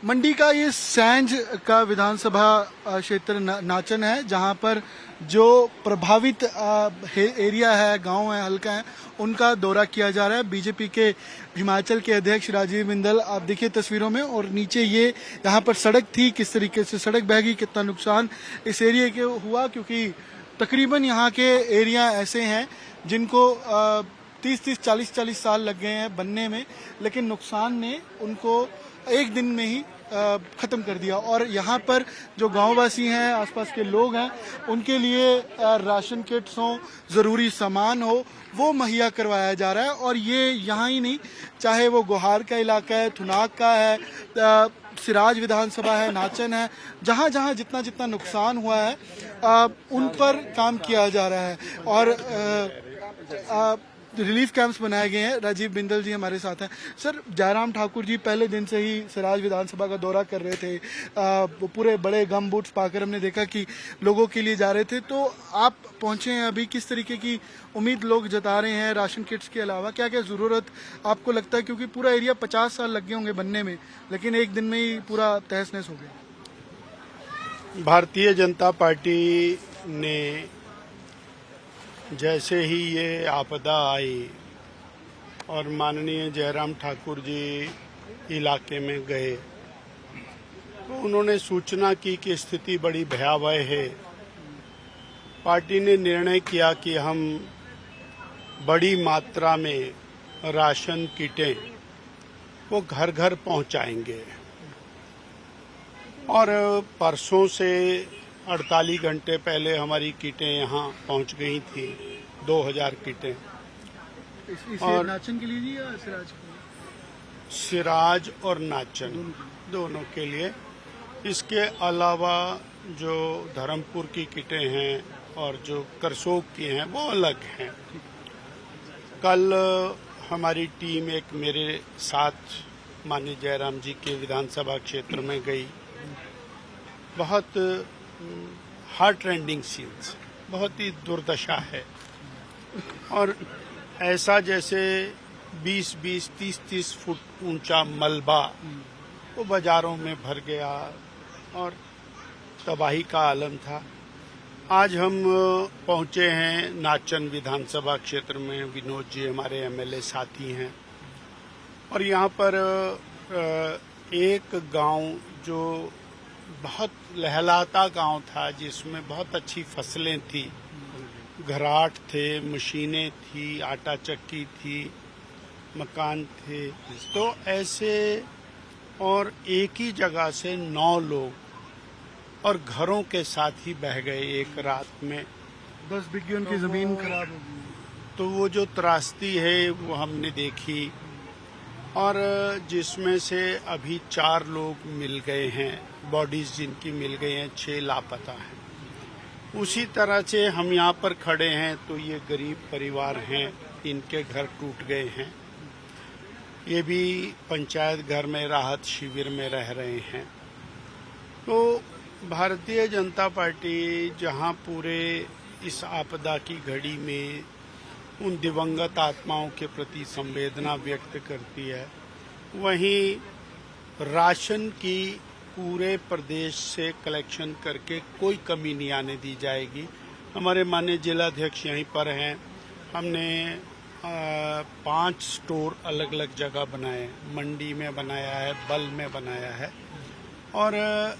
मंडी का ये सैंज का विधानसभा क्षेत्र नाचन है, जहां पर जो प्रभावित एरिया है, गांव है, हल्का है, उनका दौरा किया जा रहा है। बीजेपी के हिमाचल के अध्यक्ष राजीव बिंदल, आप देखिए तस्वीरों में, और नीचे ये यहाँ पर सड़क थी, किस तरीके से सड़क बह गई, कितना नुकसान इस एरिया के हुआ, क्योंकि तकरीबन यहाँ के एरिया ऐसे हैं जिनको 30-30, 40-40 साल लग गए हैं बनने में, लेकिन नुकसान ने उनको एक दिन में ही खत्म कर दिया। और यहाँ पर जो गांववासी हैं, आसपास के लोग हैं, उनके लिए राशन किट्स हो, ज़रूरी सामान हो, वो मुहैया करवाया जा रहा है। और ये यहाँ ही नहीं, चाहे वो गोहार का इलाका है, थुनाग का है, सिराज विधानसभा है, नाचन है, जहाँ जहाँ जितना जितना नुकसान हुआ है उन पर काम किया जा रहा है। और रिलीफ कैंप्स बनाए गए हैं। राजीव बिंदल जी हमारे साथ हैं। सर, जयराम ठाकुर जी पहले दिन से ही सिराज विधानसभा का दौरा कर रहे थे, वो पूरे बड़े गम बूट्स पाकर हमने देखा कि लोगों के लिए जा रहे थे। तो आप पहुंचे हैं अभी, किस तरीके की उम्मीद लोग जता रहे हैं राशन किट्स के अलावा? क्या क्या जरूरत आपको लगता है, क्योंकि पूरा एरिया 50 साल लग गए होंगे बनने में, लेकिन एक दिन में ही पूरा तहस नहस हो गया? भारतीय जनता पार्टी ने जैसे ही ये आपदा आई और माननीय जयराम ठाकुर जी इलाके में गए, तो उन्होंने सूचना की कि स्थिति बड़ी भयावह है। पार्टी ने निर्णय किया कि हम बड़ी मात्रा में राशन किटें वो घर घर पहुंचाएंगे। और परसों से 48 घंटे पहले हमारी किटें यहाँ पहुँच गई थी, 2000 किटें। और नाचन के लिए या सिराज के लिए? सिराज और नाचन दोनों के लिए। इसके अलावा जो धर्मपुर की किटें हैं और जो करसोग की हैं वो अलग हैं। कल हमारी टीम एक मेरे साथ माननीय जयराम जी के विधानसभा क्षेत्र में गई। बहुत हार्ट रेंडिंग सीन्स, बहुत ही दुर्दशा है। और ऐसा जैसे 20-20, 30-30 फुट ऊंचा मलबा वो बाजारों में भर गया और तबाही का आलम था। आज हम पहुंचे हैं नाचन विधानसभा क्षेत्र में। विनोद जी हमारे एमएलए साथी हैं। और यहाँ पर एक गांव जो बहुत लहलाता गांव था, जिसमें बहुत अच्छी फसलें थी, घराट थे, मशीनें थी, आटा चक्की थी, मकान थे, तो ऐसे और एक ही जगह से 9 लोग और घरों के साथ ही बह गए एक रात में। 10 बिघे उनकी जमीन खराब हो गई। तो वो जो त्रासदी है वो हमने देखी। और जिसमें से अभी 4 लोग मिल गए हैं, बॉडीज जिनकी मिल गई हैं, 6 लापता हैं। उसी तरह से हम यहाँ पर खड़े हैं तो ये गरीब परिवार हैं, इनके घर टूट गए हैं। ये भी पंचायत घर में राहत शिविर में रह रहे हैं। तो भारतीय जनता पार्टी जहाँ पूरे इस आपदा की घड़ी में उन दिवंगत आत्माओं के प्रति संवेदना व्यक्त करती है, वहीं राशन की पूरे प्रदेश से कलेक्शन करके कोई कमी नहीं आने दी जाएगी। हमारे माननीय जिलाध्यक्ष यहीं पर हैं। हमने 5 स्टोर अलग अलग जगह बनाए, मंडी में बनाया है, बल में बनाया है और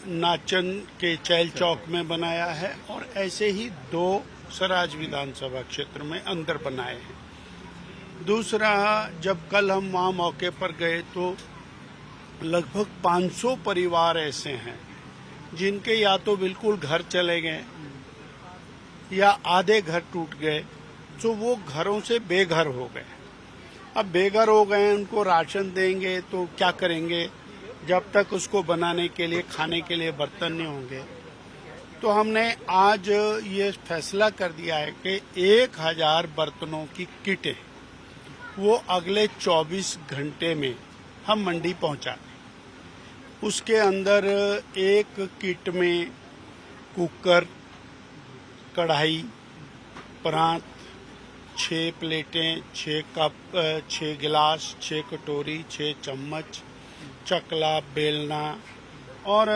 नाचन के चैल चौक में बनाया है, और ऐसे ही 2 सिराज विधानसभा क्षेत्र में अंदर बनाए हैं। दूसरा, जब कल हम वहाँ मौके पर गए तो लगभग 500 परिवार ऐसे हैं जिनके या तो बिल्कुल घर चले गए या आधे घर टूट गए, तो वो घरों से बेघर हो गए। अब बेघर हो गए, उनको राशन देंगे तो क्या करेंगे जब तक उसको बनाने के लिए, खाने के लिए बर्तन नहीं होंगे। तो हमने आज ये फैसला कर दिया है कि 1000 बर्तनों की किटें वो अगले 24 घंटे में हम मंडी पहुंचा दें। उसके अंदर एक किट में कुकर, कढ़ाई, परात, 6 प्लेटें, 6 कप, 6 गिलास, 6 कटोरी, 6 चम्मच, चकला, बेलना, और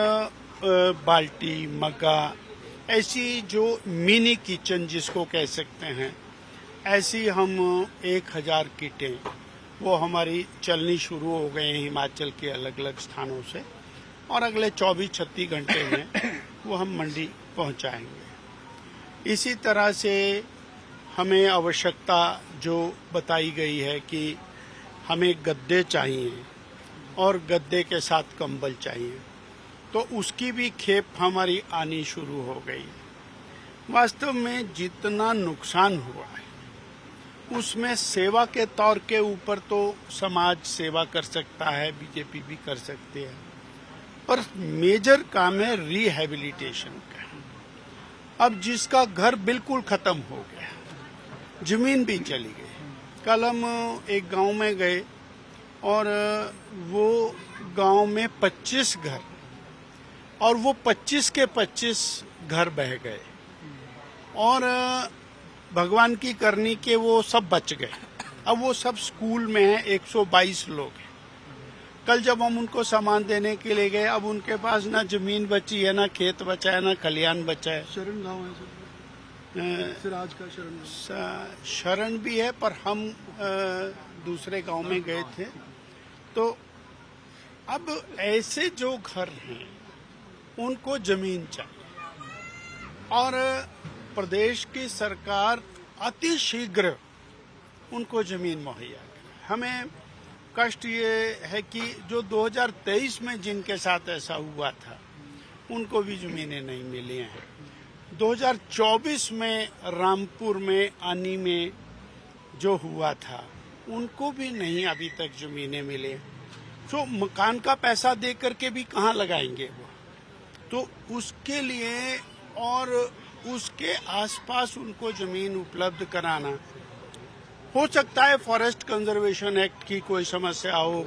बाल्टी मग्गा ऐसी जो मिनी किचन जिसको कह सकते हैं, ऐसी हम 1000 किटें वो हमारी चलनी शुरू हो गए हैं हिमाचल के अलग अलग स्थानों से, और अगले 24-36 घंटे में वो हम मंडी पहुंचाएंगे। इसी तरह से हमें आवश्यकता जो बताई गई है कि हमें गद्दे चाहिए और गद्दे के साथ कंबल चाहिए, तो उसकी भी खेप हमारी आनी शुरू हो गई। वास्तव में जितना नुकसान हुआ है उसमें सेवा के तौर के ऊपर तो समाज सेवा कर सकता है, बीजेपी भी कर सकती है, पर मेजर काम है रिहेबिलिटेशन का। अब जिसका घर बिल्कुल खत्म हो गया, जमीन भी चली गई। कल हम एक गांव में गए और वो गांव में 25 घर, और वो 25 के 25 घर बह गए, और भगवान की करनी के वो सब बच गए। अब वो सब स्कूल में हैं, 122 लोग हैं। कल जब हम उनको सामान देने के लिए गए, अब उनके पास ना जमीन बची है, ना खेत बचा है, ना खलियान बचा है। शरण गांव है सर, सिराज का शरण शरण भी है, पर हम दूसरे गांव में गए थे। तो अब ऐसे जो घर हैं उनको जमीन चाहिए, और प्रदेश की सरकार अति शीघ्र उनको जमीन मुहैया करे। हमें कष्ट ये है कि जो 2023 में जिनके साथ ऐसा हुआ था उनको भी जमीनें नहीं मिली हैं। 2024 में रामपुर में आनी में जो हुआ था उनको भी नहीं अभी तक जमीनें मिली। तो मकान का पैसा दे करके भी कहाँ लगाएंगे वो? तो उसके लिए और उसके आसपास उनको जमीन उपलब्ध कराना, हो सकता है फॉरेस्ट कंजर्वेशन एक्ट की कोई समस्या हो,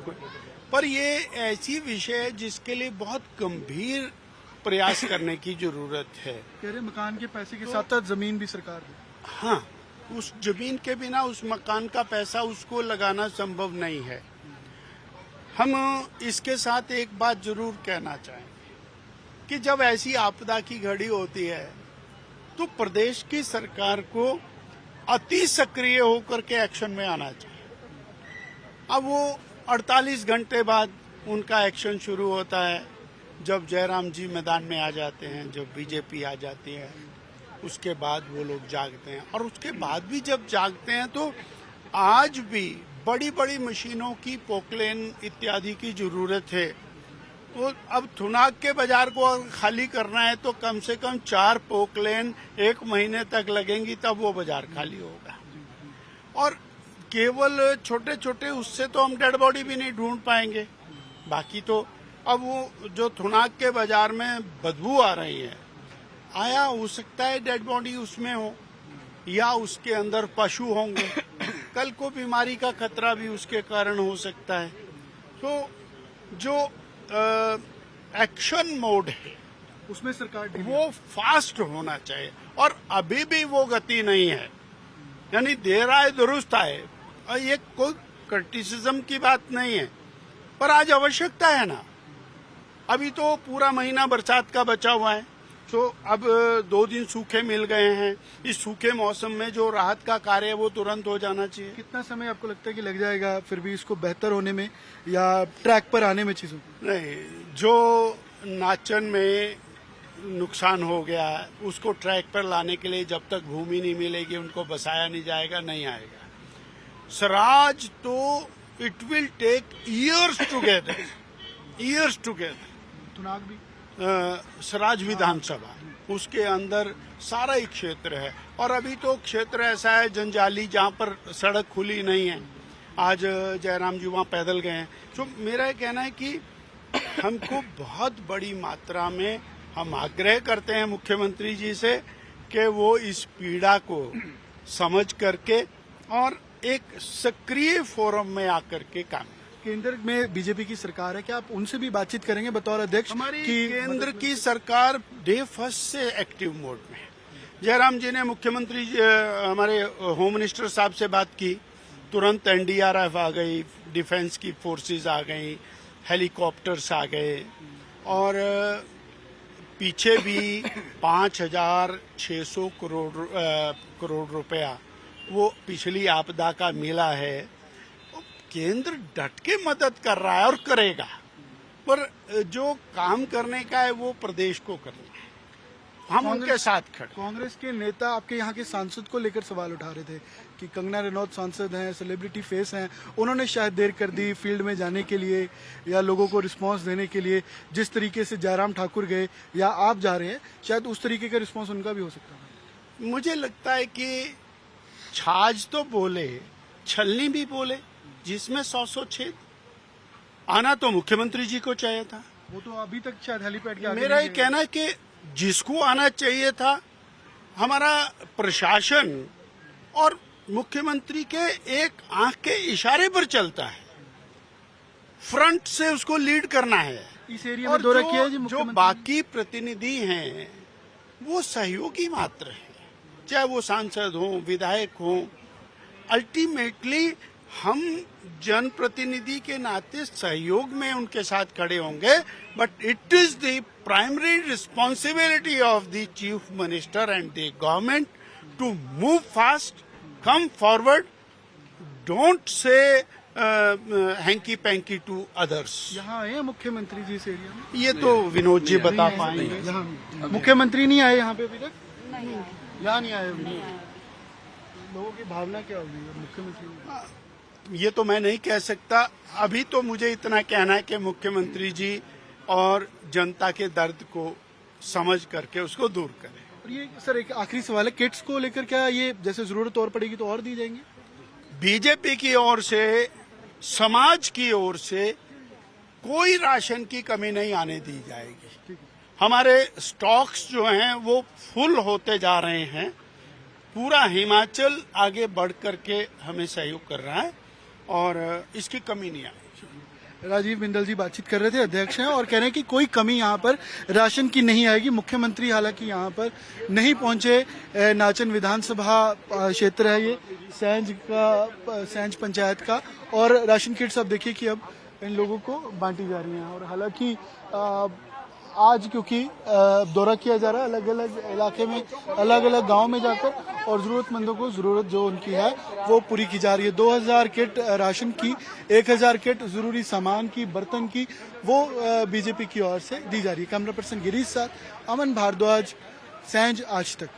पर ये ऐसी विषय है जिसके लिए बहुत गंभीर प्रयास करने की जरूरत है। कह रहे मकान के पैसे के साथ साथ जमीन भी सरकार दे। हाँ, उस जमीन के बिना उस मकान का पैसा उसको लगाना संभव नहीं है। हम इसके साथ एक बात जरूर कहना चाहेंगे कि जब ऐसी आपदा की घड़ी होती है तो प्रदेश की सरकार को अति सक्रिय होकर के एक्शन में आना चाहिए। अब वो 48 घंटे बाद उनका एक्शन शुरू होता है, जब जयराम जी मैदान में आ जाते हैं, जब बीजेपी आ जाती है, उसके बाद वो लोग जागते हैं। और उसके बाद भी जब जागते हैं तो आज भी बड़ी बड़ी मशीनों की, पोकलेन इत्यादि की जरूरत है। वो अब थुनाग के बाजार को खाली करना है तो कम से कम 4 पोकलेन 1 महीने तक लगेंगी, तब वो बाजार खाली होगा। और केवल छोटे छोटे उससे तो हम डेड बॉडी भी नहीं ढूंढ पाएंगे। बाकी तो अब वो जो थुनाग के बाजार में बदबू आ रही है, आया हो सकता है डेड बॉडी उसमें हो, या उसके अंदर पशु होंगे। कल को बीमारी का खतरा भी उसके कारण हो सकता है। तो जो एक्शन मोड है उसमें सरकार वो फास्ट होना चाहिए, और अभी भी वो गति नहीं है। यानी देर आए दुरुस्त आए, और ये कोई क्रिटिसिज्म की बात नहीं है, पर आज आवश्यकता है ना। अभी तो पूरा महीना बरसात का बचा हुआ है, तो अब 2 दिन सूखे मिल गए हैं। इस सूखे मौसम में जो राहत का कार्य है वो तुरंत हो जाना चाहिए। कितना समय आपको लगता है कि लग जाएगा फिर भी इसको बेहतर होने में या ट्रैक पर आने में चीजों? नहीं, जो नाचन में नुकसान हो गया उसको ट्रैक पर लाने के लिए जब तक भूमि नहीं मिलेगी उनको बसाया नहीं जाएगा, नहीं आएगा। सराज तो it will take years together. Thunag भी सराज विधानसभा, उसके अंदर सारा ही क्षेत्र है, और अभी तो क्षेत्र ऐसा है जंजाली जहाँ पर सड़क खुली नहीं है। आज जयराम जी वहाँ पैदल गए हैं। तो मेरा ये कहना है कि हमको बहुत बड़ी मात्रा में हम आग्रह करते हैं मुख्यमंत्री जी से कि वो इस पीड़ा को समझ करके और एक सक्रिय फोरम में आकर के काम। केंद्र में बीजेपी की सरकार है, क्या आप उनसे भी बातचीत करेंगे बतौर अध्यक्ष? हमारी केंद्र की सरकार डे फर्स्ट से एक्टिव मोड में है। जयराम जी ने मुख्यमंत्री हमारे होम मिनिस्टर साहब से बात की, तुरंत एनडीआरएफ आ गई, डिफेंस की फोर्सेस आ गई, हेलीकॉप्टर्स आ गए, और पीछे भी 5,600 करोड़ रुपया वो पिछली आपदा का मिला है। केंद्र डट के मदद कर रहा है और करेगा, पर जो काम करने का है वो प्रदेश को करना है। हम उनके साथ खड़े। कांग्रेस के नेता आपके यहाँ के सांसद को लेकर सवाल उठा रहे थे कि कंगना रनौत सांसद हैं, सेलिब्रिटी फेस हैं, उन्होंने शायद देर कर दी फील्ड में जाने के लिए या लोगों को रिस्पांस देने के लिए। जिस तरीके से जयराम ठाकुर गए या आप जा रहे हैं, शायद उस तरीके का रिस्पांस उनका भी हो सकता है। मुझे लगता है कि छाछ तो बोले, छलनी भी बोले, जिसमें 100 छेद। आना तो मुख्यमंत्री जी को चाहिए था। वो तो अभी तक शायद हेलीपैड के आगे मेरा ये नहीं कहना है कि जिसको आना चाहिए था, हमारा प्रशासन और मुख्यमंत्री के एक आंख के इशारे पर चलता है। फ्रंट से उसको लीड करना है। इस एरिया में दौरा किया है जी जो मुख्यमंत्री? बाकी प्रतिनिधि हैं वो सहयोगी मात्र हैं, चाहे वो सांसद हों, विधायक हों। अल्टीमेटली हम जनप्रतिनिधि के नाते सहयोग में उनके साथ खड़े होंगे, but it is the primary responsibility of the chief minister and the government to move fast, come forward, don't say hanky panky to others. यहाँ आए हैं मुख्यमंत्री जी इस एरिया में? ये तो विनोद जी बता पाएंगे। यहाँ मुख्यमंत्री नहीं आए यहाँ पे अभी तक? यहाँ नहीं आए अभी। लोगों की भावना क्या होगी मुख्यमंत्री? ये तो मैं नहीं कह सकता। अभी तो मुझे इतना कहना है कि मुख्यमंत्री जी और जनता के दर्द को समझ करके उसको दूर करें। और ये सर एक आखिरी सवाल है, किट्स को लेकर क्या ये जैसे जरूरत और पड़ेगी तो और दी जाएंगी? बीजेपी की ओर से, समाज की ओर से कोई राशन की कमी नहीं आने दी जाएगी। हमारे स्टॉक्स जो हैं वो फुल होते जा रहे हैं। पूरा हिमाचल आगे बढ़ करके हमें सहयोग कर रहा है और इसकी कमी नहीं आएगी। राजीव बिंदल जी बातचीत कर रहे थे, अध्यक्ष हैं, और कह रहे हैं कि कोई कमी यहाँ पर राशन की नहीं आएगी। मुख्यमंत्री हालांकि यहाँ पर नहीं पहुंचे। नाचन विधानसभा क्षेत्र है ये, सैंज पंचायत का, और राशन किट्स अब देखिए कि अब इन लोगों को बांटी जा रही हैं। और हालांकि आज क्योंकि दौरा किया जा रहा है अलग अलग इलाके में, अलग अलग गांव में जाकर, और जरूरतमंदों को जरूरत जो उनकी है वो पूरी की जा रही है। 2000 किट राशन की, 1000 किट जरूरी सामान की, बर्तन की, वो बीजेपी की ओर से दी जा रही है। कैमरा पर्सन गिरीश साथ, अमन भारद्वाज, सैंज आज तक।